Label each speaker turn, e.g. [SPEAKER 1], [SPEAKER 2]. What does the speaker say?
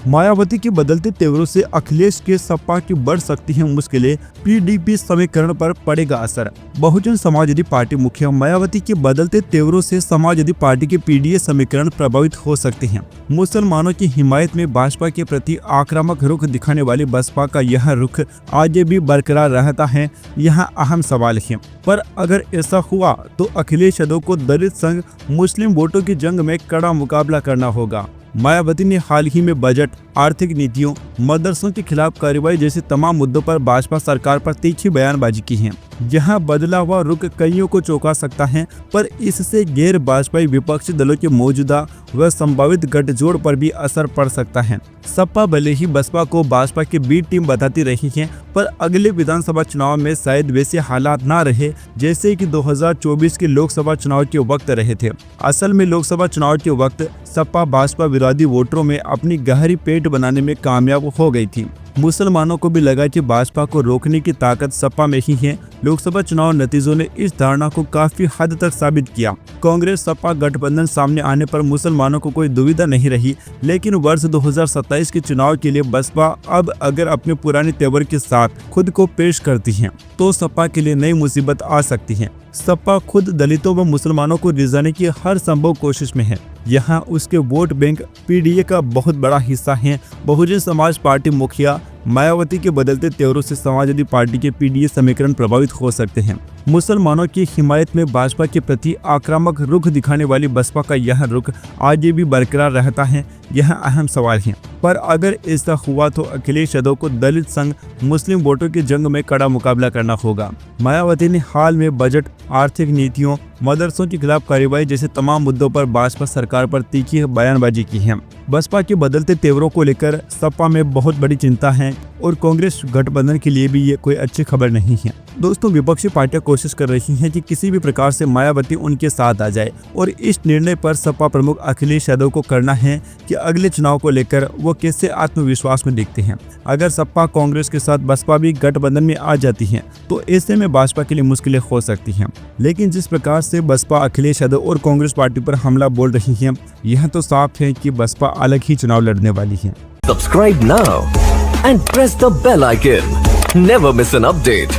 [SPEAKER 1] मायावती के बदलते तेवरों से अखिलेश के सपा की बढ़ सकती हैं मुश्किलें, पीडीपी समीकरण पर पड़ेगा असर। बहुजन समाजवादी पार्टी मुखिया मायावती के बदलते तेवरों से समाजवादी पार्टी के पीडीए समीकरण प्रभावित हो सकते हैं। मुसलमानों की हिमायत में भाजपा के प्रति आक्रामक रुख दिखाने वाली बसपा का यह रुख आगे भी बरकरार रहता है, यहाँ अहम सवाल है। पर अगर ऐसा हुआ तो अखिलेश यादव को दलित संघ मुस्लिम वोटों की जंग में कड़ा मुकाबला करना होगा। मायावती ने हाल ही में बजट, आर्थिक नीतियों, मदरसों के खिलाफ कार्रवाई जैसे तमाम मुद्दों पर भाजपा सरकार पर तीखी बयानबाजी की है। यहां बदला हुआ रुख कईयों को चौंका सकता है, पर इससे गैर भाजपाई विपक्षी दलों के मौजूदा व संभावित गठजोड़ पर भी असर पड़ सकता है। सपा भले ही बसपा को भाजपा की बी टीम बताती रही है, पर अगले विधानसभा चुनाव में शायद वैसे हालात ना रहे जैसे कि 2024 के लोकसभा चुनाव के वक्त रहे थे। असल में लोकसभा चुनाव के वक्त सपा भाजपा विरोधी वोटरों में अपनी गहरी पेट बनाने में कामयाब हो गई थी। मुसलमानों को भी लगा कि भाजपा को रोकने की ताकत सपा में ही है। लोकसभा चुनाव नतीजों ने इस धारणा को काफी हद तक साबित किया। कांग्रेस सपा गठबंधन सामने आने पर मुसलमानों को कोई दुविधा नहीं रही, लेकिन वर्ष 2027 के चुनाव के लिए बसपा अब अगर अपने पुराने तेवर के साथ खुद को पेश करती है तो सपा के लिए नई मुसीबत आ सकती है। सपा खुद दलितों व मुसलमानों को रिझाने की हर संभव कोशिश में है। यहाँ उसके वोट बैंक पीडीए का बहुत बड़ा हिस्सा है। बहुजन समाज पार्टी मुखिया मायावती के बदलते तेवरों से समाजवादी पार्टी के पीडीए समीकरण प्रभावित हो सकते हैं। मुसलमानों की हिमायत में भाजपा के प्रति आक्रामक रुख दिखाने वाली बसपा का यह रुख आगे भी बरकरार रहता है, यह अहम सवाल है। पर अगर ऐसा हुआ तो अखिलेश यादव को दलित संघ मुस्लिम वोटों की जंग में कड़ा मुकाबला करना होगा। मायावती ने हाल में बजट, आर्थिक नीतियों, मदरसों के खिलाफ कार्रवाई जैसे तमाम मुद्दों पर भाजपा सरकार पर तीखी बयानबाजी की है। बसपा के बदलते तेवरों को लेकर सपा में बहुत बड़ी चिंता है और कांग्रेस गठबंधन के लिए भी ये कोई अच्छी खबर नहीं है। दोस्तों, विपक्षी पार्टियां कोशिश कर रही हैं कि किसी भी प्रकार से मायावती उनके साथ आ जाए और इस निर्णय पर सपा प्रमुख अखिलेश यादव को करना है कि अगले चुनाव को लेकर वो कैसे आत्मविश्वास में दिखते हैं। अगर सपा कांग्रेस के साथ बसपा भी गठबंधन में आ जाती है तो ऐसे में भाजपा के लिए मुश्किलें हो सकती हैं। लेकिन जिस प्रकार से बसपा अखिलेश यादव और कांग्रेस पार्टी पर हमला बोल रही है, यह तो साफ है कि बसपा अलग ही चुनाव लड़ने वाली है।
[SPEAKER 2] Subscribe now and press the bell icon. Never miss an update.